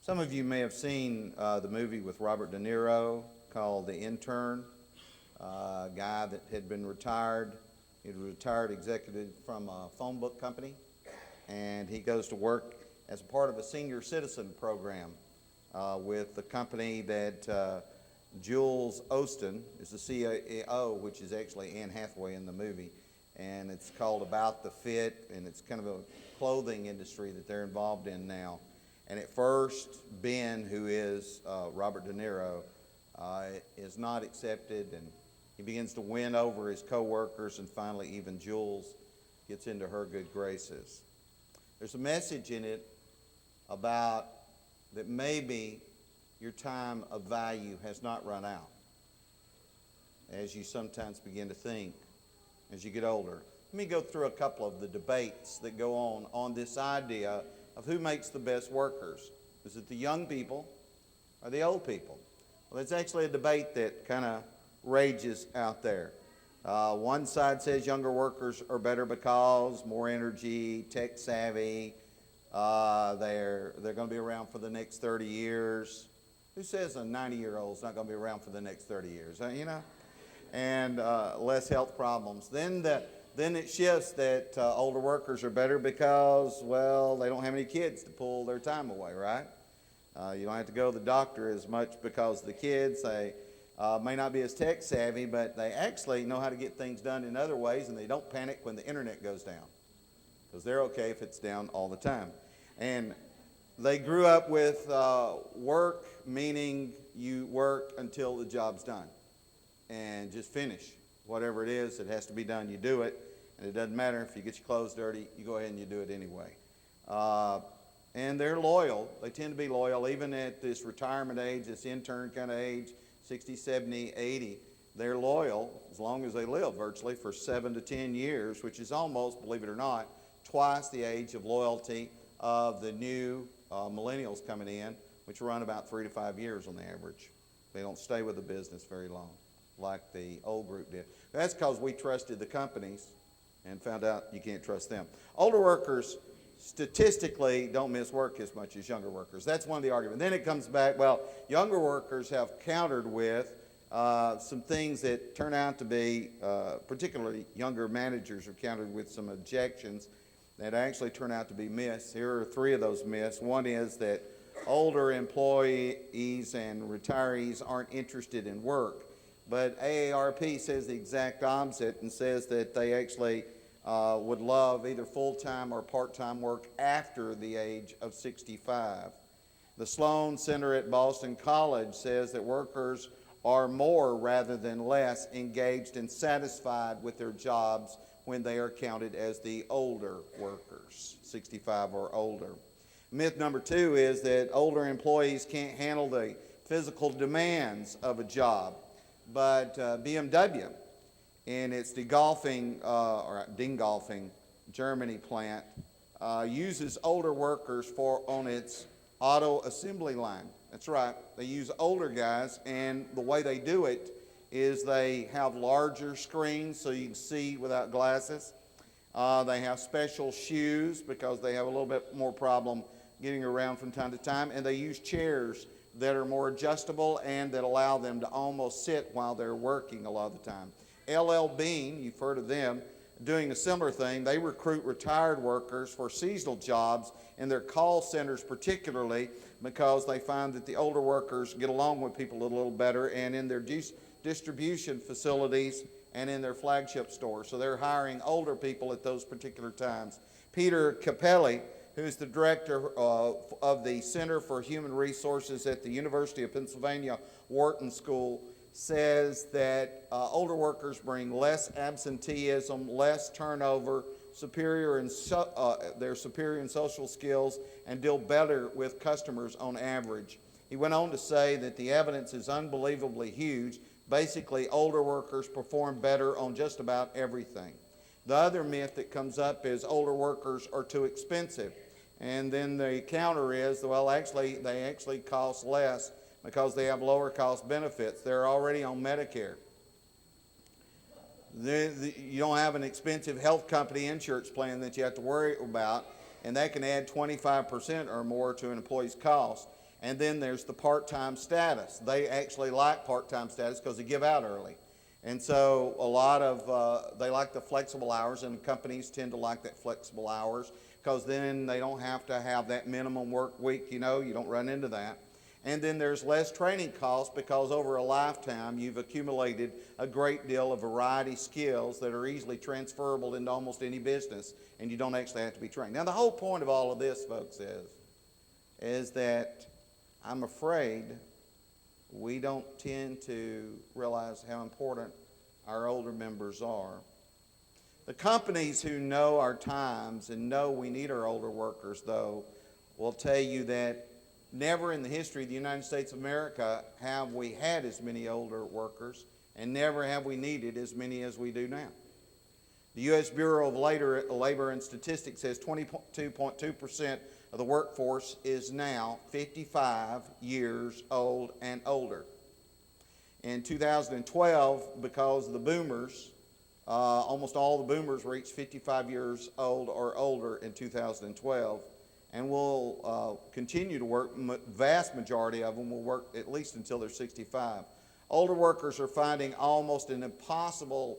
Some of you may have seen the movie with Robert De Niro called The Intern, a guy that had been retired. He was a retired executive from a phone book company, and he goes to work as a part of a senior citizen program with the company that Jules Osteen is the CEO, which is actually Anne Hathaway in the movie. And it's called About the Fit, and it's kind of a clothing industry that they're involved in now. And at first, Ben, who is Robert De Niro, is not accepted, and he begins to win over his co-workers, and finally even Jules gets into her good graces. There's a message in it about that maybe your time of value has not run out, as you sometimes begin to think as you get older. Let me go through a couple of the debates that go on this idea of who makes the best workers. Is it the young people or the old people? Well, it's actually a debate that kind of rages out there. One side says younger workers are better because more energy, tech savvy, they're going to be around for the next 30 years. Who says a 90-year-old's not going to be around for the next 30 years? And less health problems. Then it shifts that older workers are better because, well, they don't have any kids to pull their time away, right? You don't have to go to the doctor as much because the kids, they may not be as tech savvy, but they actually know how to get things done in other ways, and they don't panic when the internet goes down because they're okay if it's down all the time. And they grew up with work, meaning you work until the job's done and just finish. Whatever it is that has to be done, you do it. And it doesn't matter if you get your clothes dirty, you go ahead and you do it anyway. And they're loyal. They tend to be loyal even at this retirement age, this intern kind of age, 60, 70, 80. They're loyal as long as they live virtually for 7 to 10 years, which is almost, believe it or not, twice the age of loyalty of the new millennials coming in, which run about 3 to 5 years on the average. They don't stay with the business very long like the old group did. That's because we trusted the companies and found out you can't trust them. Older workers statistically don't miss work as much as younger workers. That's one of the arguments. Then it comes back, well, younger workers have countered with some things that turn out to be, particularly younger managers have countered with some objections that actually turn out to be myths. Here are 3 of those myths. One is that older employees and retirees aren't interested in work. But AARP says the exact opposite and says that they actually would love either full-time or part-time work after the age of 65. The Sloan Center at Boston College says that workers are more rather than less engaged and satisfied with their jobs when they are counted as the older workers, 65 or older. Myth number 2 is that older employees can't handle the physical demands of a job. But BMW, in its Dingolfing, Germany plant, uses older workers on its auto assembly line. That's right. They use older guys, and the way they do it is they have larger screens so you can see without glasses. They have special shoes because they have a little bit more problem getting around from time to time, and they use chairs that are more adjustable and that allow them to almost sit while they're working a lot of the time. LL Bean, you've heard of them, doing a similar thing. They recruit retired workers for seasonal jobs in their call centers particularly because they find that the older workers get along with people a little better, and in their distribution facilities and in their flagship stores. So they're hiring older people at those particular times. Peter Capelli, who's the director of the Center for Human Resources at the University of Pennsylvania Wharton School, says that older workers bring less absenteeism, less turnover, they're superior in social skills, and deal better with customers on average. He went on to say that the evidence is unbelievably huge. Basically, older workers perform better on just about everything. The other myth that comes up is older workers are too expensive. And then the counter is, well, actually, they actually cost less because they have lower cost benefits. They're already on Medicare. You don't have an expensive health company insurance plan that you have to worry about, and that can add 25% or more to an employee's cost. And then there's the part-time status. They actually like part-time status because they give out early. And so a lot of, they like the flexible hours, and companies tend to like that flexible hours because then they don't have to have that minimum work week, you don't run into that. And then there's less training costs because over a lifetime you've accumulated a great deal of variety skills that are easily transferable into almost any business, and you don't actually have to be trained. Now the whole point of all of this, folks, is that I'm afraid we don't tend to realize how important our older members are. The companies who know our times and know we need our older workers, though, will tell you that never in the history of the United States of America have we had as many older workers, and never have we needed as many as we do now. The U.S. Bureau of Labor and Statistics says 22.2% of the workforce is now 55 years old and older. In 2012, because of the boomers, almost all the boomers reached 55 years old or older in 2012, and will continue to work. Vast majority of them will work at least until they're 65. Older workers are finding almost an impossible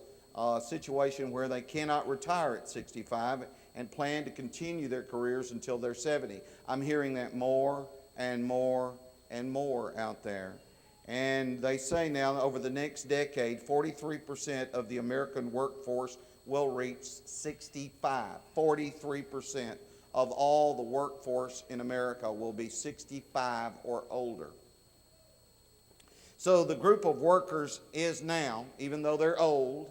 situation where they cannot retire at 65 and plan to continue their careers until they're 70. I'm hearing that more and more and more out there. And they say now over the next decade, 43% of the American workforce will reach 65. 43% of all the workforce in America will be 65 or older. So the group of workers is now, even though they're old,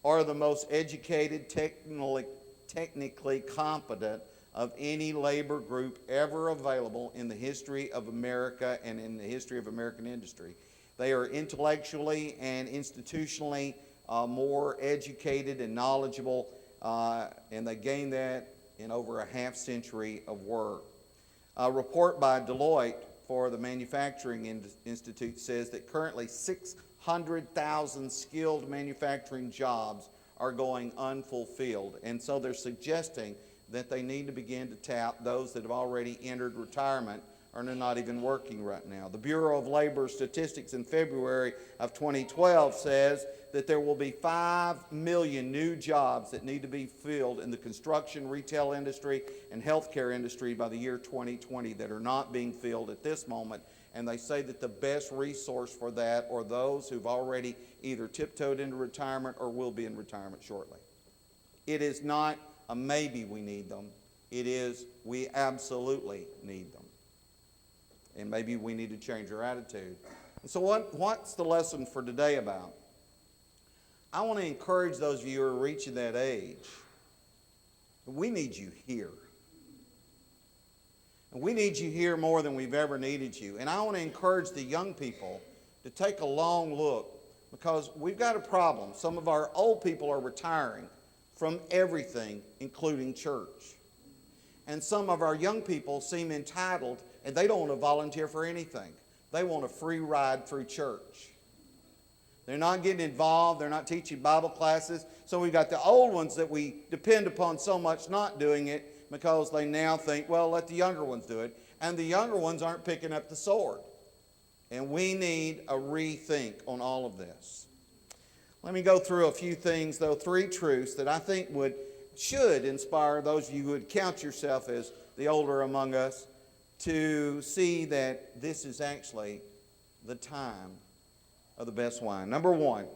are the most educated, technically competent of any labor group ever available in the history of America and in the history of American industry. They are intellectually and institutionally more educated and knowledgeable, and they gain that in over a half century of work. A report by Deloitte for the Manufacturing Institute says that currently 600,000 skilled manufacturing jobs are going unfulfilled. And so they're suggesting that they need to begin to tap those that have already entered retirement or are not even working right now. The Bureau of Labor Statistics in February of 2012 says that there will be 5 million new jobs that need to be filled in the construction, retail industry, and healthcare industry by the year 2020 that are not being filled at this moment. And they say that the best resource for that are those who've already either tiptoed into retirement or will be in retirement shortly. It is not a maybe we need them. It is we absolutely need them. And maybe we need to change our attitude. And so what's the lesson for today about? I want to encourage those of you who are reaching that age. We need you here. And we need you here more than we've ever needed you. And I want to encourage the young people to take a long look, because we've got a problem. Some of our old people are retiring from everything, including church. And some of our young people seem entitled, and they don't want to volunteer for anything. They want a free ride through church. They're not getting involved. They're not teaching Bible classes. So we've got the old ones that we depend upon so much not doing it because they now think, well, let the younger ones do it. And the younger ones aren't picking up the sword. And we need a rethink on all of this. Let me go through a few things, though, 3 truths that I think should inspire those of you who would count yourself as the older among us to see that this is actually the time of the best wine. Number 1,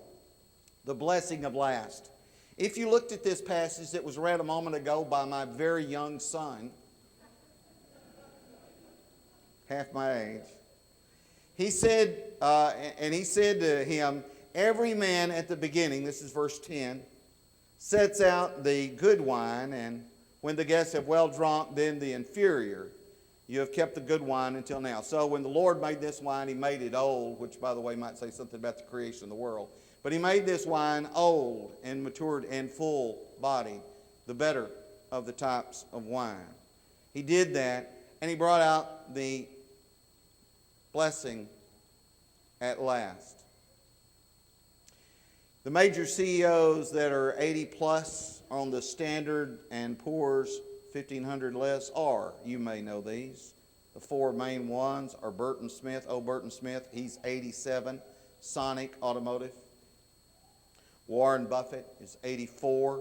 the blessing of last. If you looked at this passage that was read a moment ago by my very young son, half my age, he said to him, every man at the beginning, this is verse 10, sets out the good wine, and when the guests have well drunk, then the inferior. You have kept the good wine until now. So when the Lord made this wine, he made it old, which, by the way, might say something about the creation of the world. But he made this wine old and matured and full-bodied, the better of the types of wine. He did that, and he brought out the blessing at last. The major CEOs that are 80 plus on the Standard and Poor's 1,500 list are, you may know these, The four main ones are Burton Smith, Burton Smith, he's 87, Sonic Automotive. Warren Buffett is 84,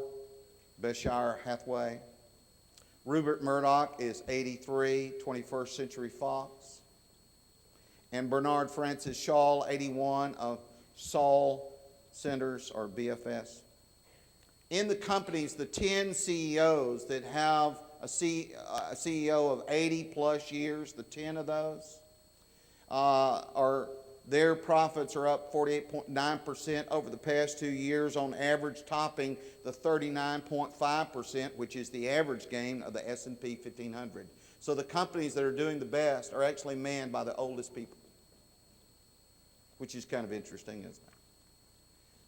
Berkshire Hathaway. Rupert Murdoch is 83, 21st Century Fox. And Bernard Francis Shaw, 81, of Saul Centers or BFS. In the companies, the 10 CEOs that have a CEO of 80 plus years, the 10 of those, their profits are up 48.9% over the past 2 years, on average topping the 39.5%, which is the average gain of the S&P 1500. So the companies that are doing the best are actually manned by the oldest people, which is kind of interesting, isn't it?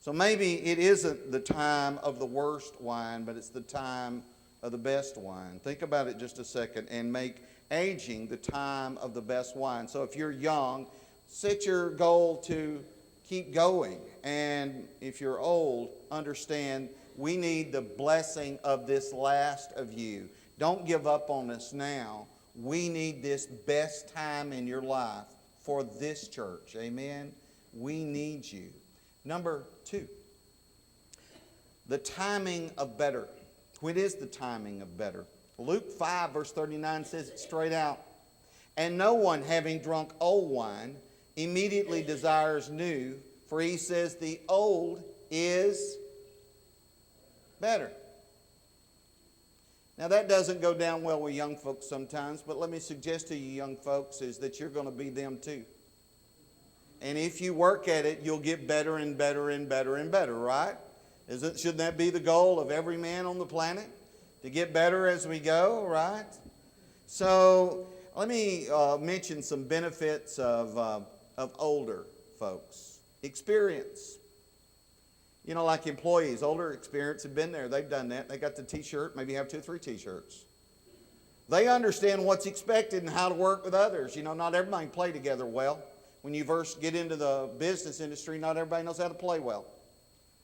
So maybe it isn't the time of the worst wine, but it's the time of the best wine. Think about it just a second and make aging the time of the best wine. So if you're young, set your goal to keep going. And if you're old, understand we need the blessing of this last of you. Don't give up on us now. We need this best time in your life for this church. Amen? We need you. Number 2, the timing of better. When is the timing of better? Luke 5 verse 39 says it straight out. And no one, having drunk old wine, immediately desires new, for he says the old is better. Now that doesn't go down well with young folks sometimes, but let me suggest to you young folks is that you're going to be them too. And if you work at it, you'll get better and better and better and better, right? Shouldn't that be the goal of every man on the planet? To get better as we go, right? So let me mention some benefits of older folks. Experience. You know, like employees, older experience have been there. They've done that. They got the T-shirt, maybe have 2 or 3 T-shirts. They understand what's expected and how to work with others. You know, not everybody can play together well. When you first get into the business industry, not everybody knows how to play well.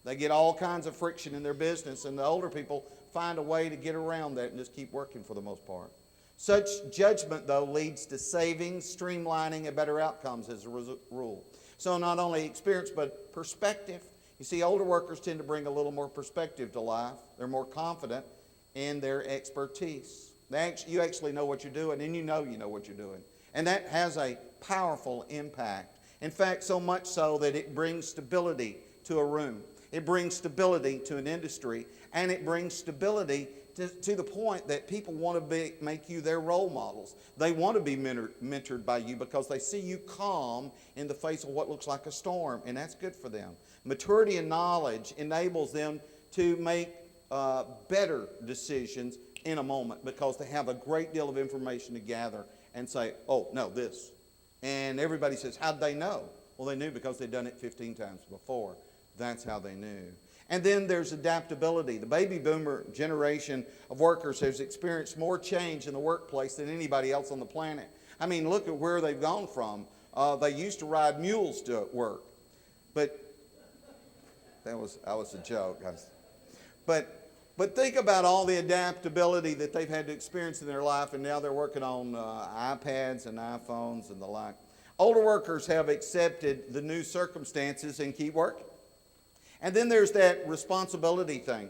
They get all kinds of friction in their business, and the older people find a way to get around that and just keep working for the most part. Such judgment, though, leads to savings, streamlining, and better outcomes as a rule. So not only experience, but perspective. You see, older workers tend to bring a little more perspective to life. They're more confident in their expertise. You actually know what you're doing, and you know what you're doing. And that has a powerful impact. In fact, so much so that it brings stability to a room. It brings stability to an industry, and it brings stability to the point that people want to make you their role models. They want to be mentored by you because they see you calm in the face of what looks like a storm, and that's good for them. Maturity and knowledge enables them to make better decisions in a moment because they have a great deal of information to gather and say, oh, no, this. And everybody says, how'd they know? Well, they knew because they'd done it 15 times before. That's how they knew. And then there's adaptability. The baby boomer generation of workers has experienced more change in the workplace than anybody else on the planet. I mean, look at where they've gone from. They used to ride mules to work. But that was a joke. But think about all the adaptability that they've had to experience in their life, and now they're working on iPads and iPhones and the like. Older workers have accepted the new circumstances and keep working. And then there's that responsibility thing.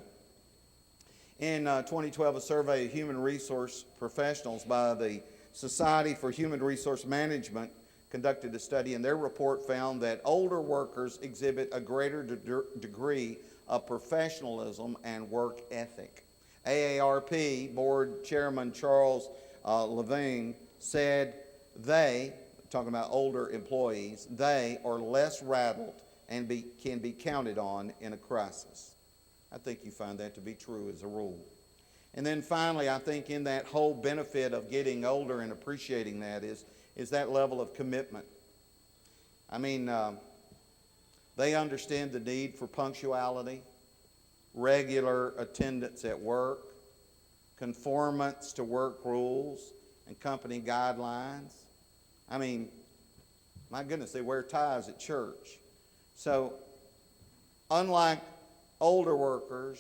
In 2012, a survey of human resource professionals by the Society for Human Resource Management conducted a study, and their report found that older workers exhibit a greater degree of professionalism and work ethic. AARP Board Chairman Charles Levine said talking about older employees, they are less rattled and can be counted on in a crisis. I think you find that to be true as a rule. And then finally, I think in that whole benefit of getting older and appreciating that is that level of commitment. I mean, they understand the need for punctuality, regular attendance at work, conformance to work rules and company guidelines. I mean, my goodness, they wear ties at church. So, unlike older workers,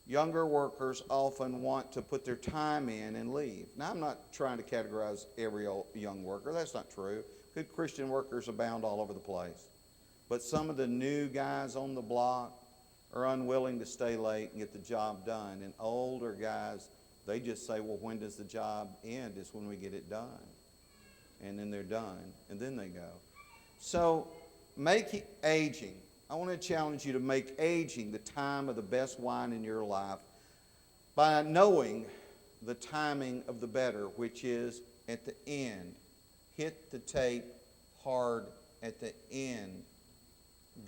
younger workers often want to put their time in and leave. Now, I'm not trying to categorize every young worker. That's not true. Good Christian workers abound all over the place. But some of the new guys on the block are unwilling to stay late and get the job done. And older guys, they just say, well, when does the job end? It's when we get it done. And then they're done, and then they go. So make aging. I want to challenge you to make aging the time of the best wine in your life by knowing the timing of the better, which is at the end. Hit the tape hard at the end.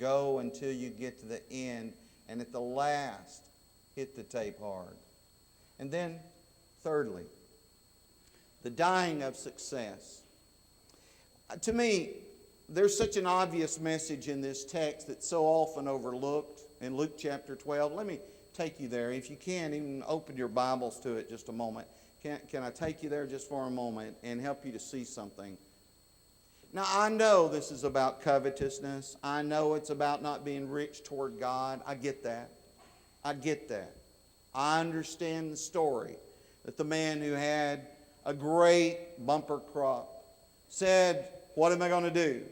Go until you get to the end, and at the last, hit the tape hard. And then, thirdly, the dying of success. To me, there's such an obvious message in this text that's so often overlooked in Luke chapter 12. Let me take you there. If you can, even open your Bibles to it just a moment. Can I take you there just for a moment and help you to see something? Now, I know this is about covetousness. I know it's about not being rich toward God. I get that. I get that. I understand the story that the man who had a great bumper crop said, what am I going to do?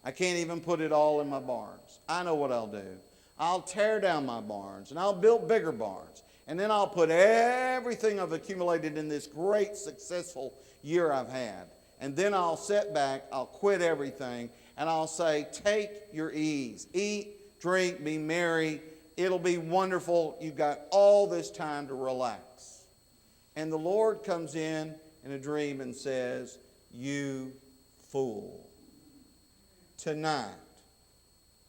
I can't even put it all in my barns. I know what I'll do. I'll tear down my barns and I'll build bigger barns. And then I'll put everything I've accumulated in this great successful year I've had. And then I'll sit back, I'll quit everything, and I'll say, take your ease. Eat, drink, be merry. It'll be wonderful. You've got all this time to relax. And the Lord comes in a dream and says, you fool. Tonight,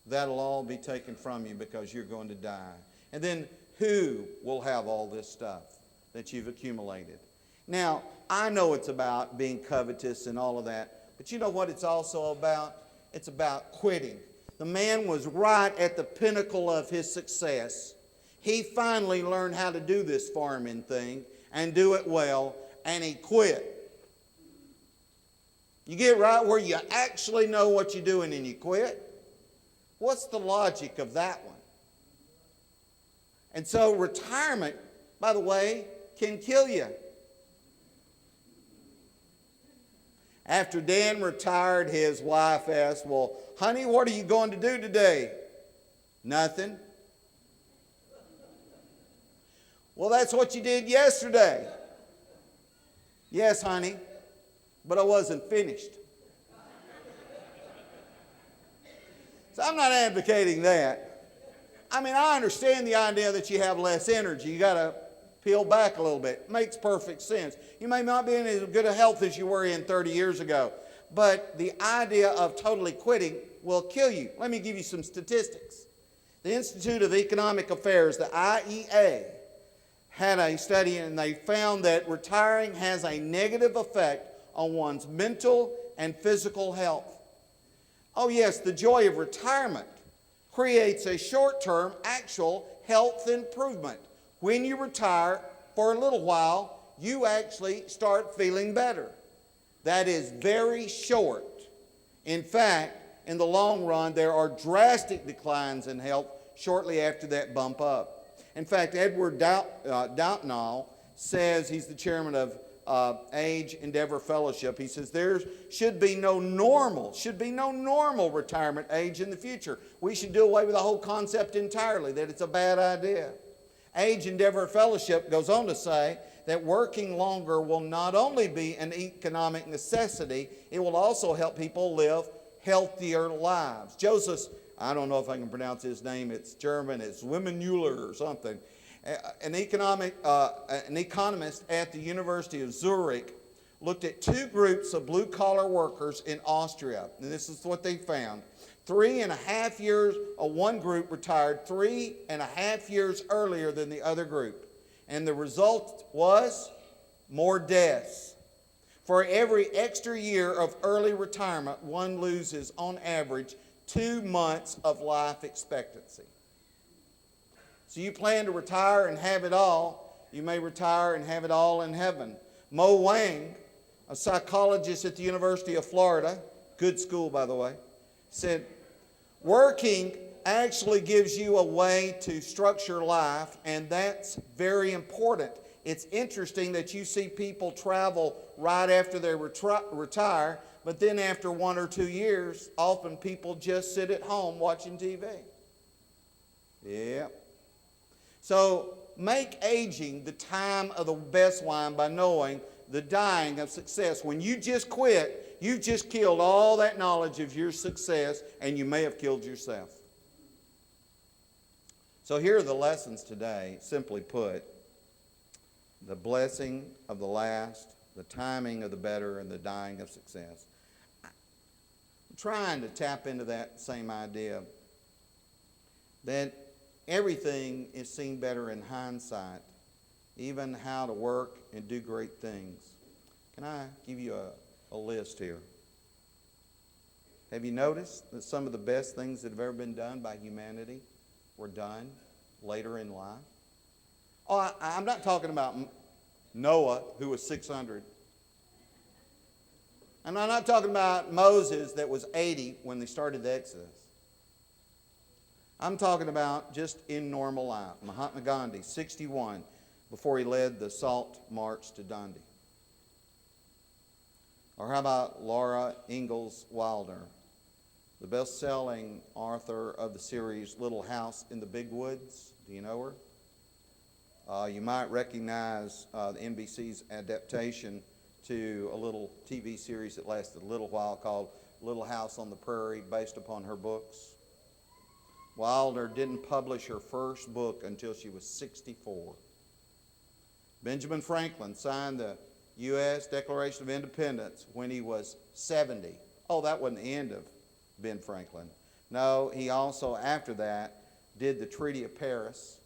that'll all be taken from you because you're going to die. And then who will have all this stuff that you've accumulated? Now, I know it's about being covetous and all of that, but you know what it's also about? It's about quitting. The man was right at the pinnacle of his success. He finally learned how to do this farming thing and do it well, and he quit. You get right where you actually know what you're doing and you quit. What's the logic of that one? And so retirement, by the way, can kill you. After Dan retired, his wife asked, well, honey, what are you going to do today? Nothing. Well, that's what you did yesterday. Yes, honey, but I wasn't finished. So I'm not advocating that. I mean, I understand the idea that you have less energy. You got to peel back a little bit. It makes perfect sense. You may not be in as good a health as you were in 30 years ago, but the idea of totally quitting will kill you. Let me give you some statistics. The Institute of Economic Affairs, the IEA, had a study, and they found that retiring has a negative effect on one's mental and physical health. Oh yes, the joy of retirement creates a short-term actual health improvement. When you retire for a little while, you actually start feeling better. That is very short. In fact, in the long run, there are drastic declines in health shortly after that bump up. In fact, Edward Doutnall says, he's the chairman of Age Endeavor Fellowship. He says there should be no normal retirement age in the future. We should do away with the whole concept entirely, that it's a bad idea. Age Endeavor Fellowship goes on to say that working longer will not only be an economic necessity, it will also help people live healthier lives. Joseph, I don't know if I can pronounce his name, it's German, it's Wimmenmuller or something. An economist at the University of Zurich looked at two groups of blue-collar workers in Austria, and this is what they found. 3.5 years, one group retired 3.5 years earlier than the other group. And the result was more deaths. For every extra year of early retirement, one loses, on average, 2 months of life expectancy. So you plan to retire and have it all. You may retire and have it all in heaven. Mo Wang, a psychologist at the University of Florida, good school by the way, said, working actually gives you a way to structure life, and that's very important. It's interesting that you see people travel right after they retire, but then after 1 or 2 years, often people just sit at home watching TV. Yep. So make aging the time of the best wine by knowing the dying of success. When you just quit, you've just killed all that knowledge of your success, and you may have killed yourself. So here are the lessons today, simply put. The blessing of the last, the timing of the better, and the dying of success. I'm trying to tap into that same idea that everything is seen better in hindsight, even how to work and do great things. Can I give you a list here? Have you noticed that some of the best things that have ever been done by humanity were done later in life? Oh, I'm not talking about Noah, who was 600. And I'm not talking about Moses, that was 80 when they started the Exodus. I'm talking about just in normal life. Mahatma Gandhi, 61, before he led the Salt March to Dundee. Or how about Laura Ingalls Wilder, the best-selling author of the series Little House in the Big Woods? Do you know her? You might recognize the NBC's adaptation to a little TV series that lasted a little while called Little House on the Prairie, based upon her books. Wilder didn't publish her first book until she was 64. Benjamin Franklin signed the U.S. Declaration of Independence when he was 70. Oh, that wasn't the end of Ben Franklin. No, he also, after that, did the Treaty of Paris.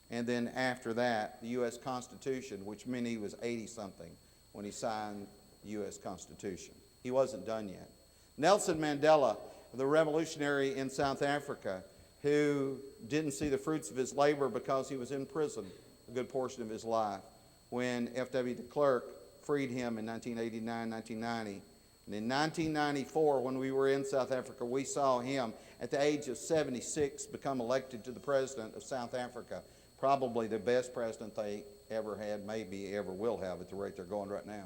And then after that, the U.S. Constitution, which meant he was 80-something when he signed the U.S. Constitution. He wasn't done yet. Nelson Mandela, the revolutionary in South Africa, who didn't see the fruits of his labor because he was in prison a good portion of his life, when F.W. de Klerk freed him in 1989, 1990. And in 1994, when we were in South Africa, we saw him at the age of 76 become elected to the president of South Africa. Probably the best president they ever had, maybe ever will have at the rate they're going right now.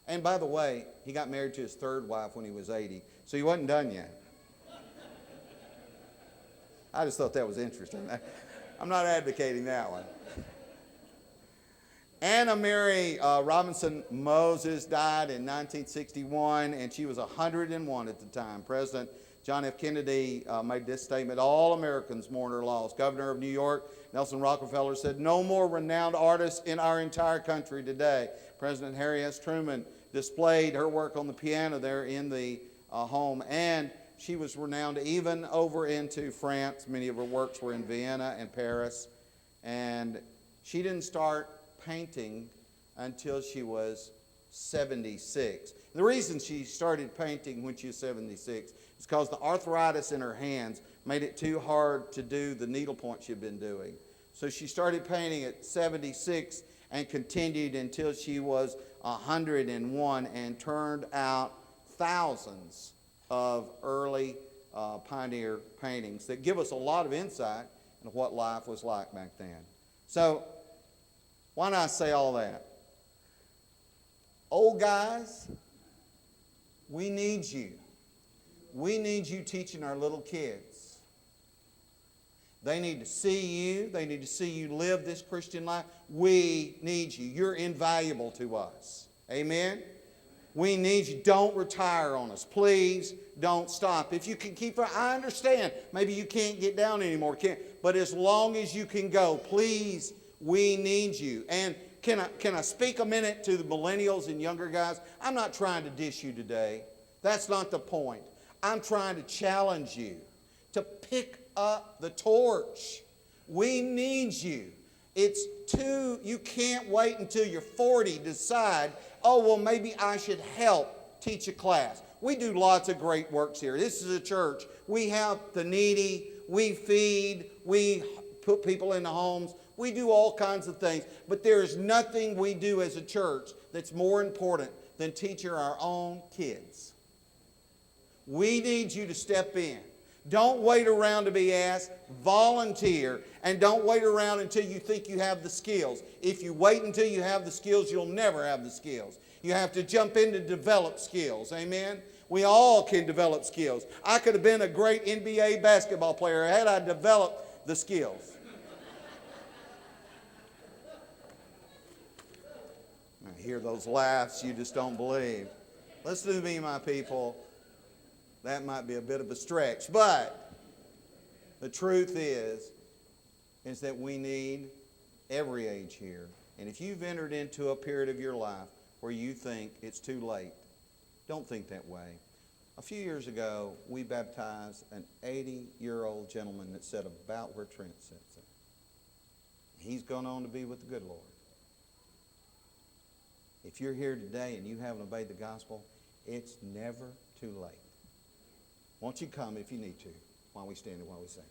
And by the way, he got married to his third wife when he was 80, so he wasn't done yet. I just thought that was interesting. I'm not advocating that one. Anna Mary Robinson Moses died in 1961, and she was 101 at the time. President John F. Kennedy made this statement: all Americans mourn her loss. Governor of New York, Nelson Rockefeller, said, no more renowned artists in our entire country today. President Harry S. Truman displayed her work on the piano there in the home, and she was renowned even over into France. Many of her works were in Vienna and Paris, and she didn't start painting until she was 76. The reason she started painting when she was 76 is because the arthritis in her hands made it too hard to do the needlepoint she'd been doing. So she started painting at 76 and continued until she was 101 and turned out thousands of early pioneer paintings that give us a lot of insight into what life was like back then. So why not say all that? Old guys, we need you. We need you teaching our little kids. They need to see you. They need to see you live this Christian life. We need you. You're invaluable to us. Amen? We need you. Don't retire on us. Please don't stop. If you can keep, I understand, maybe you can't get down anymore, but as long as you can go, please, we need you. And can I speak a minute to the millennials and younger guys? I'm not trying to dish you today. That's not the point. I'm trying to challenge you to pick up the torch. We need you. You can't wait until you're 40 to decide, oh, well, maybe I should help teach a class. We do lots of great works here. This is a church. We help the needy. We feed. We put people in the homes. We do all kinds of things. But there is nothing we do as a church that's more important than teaching our own kids. We need you to step in. Don't wait around to be asked. Volunteer. And don't wait around until you think you have the skills. If you wait until you have the skills, you'll never have the skills. You have to jump in to develop skills. Amen? We all can develop skills. I could have been a great NBA basketball player had I developed the skills. I hear those laughs you just don't believe. Listen to me, my people. That might be a bit of a stretch, but the truth is that we need every age here. And if you've entered into a period of your life where you think it's too late, don't think that way. A few years ago, we baptized an 80-year-old gentleman that sat about where Trent sits. He's gone on to be with the good Lord. If you're here today and you haven't obeyed the gospel, it's never too late. Won't you come if you need to while we stand and while we sing?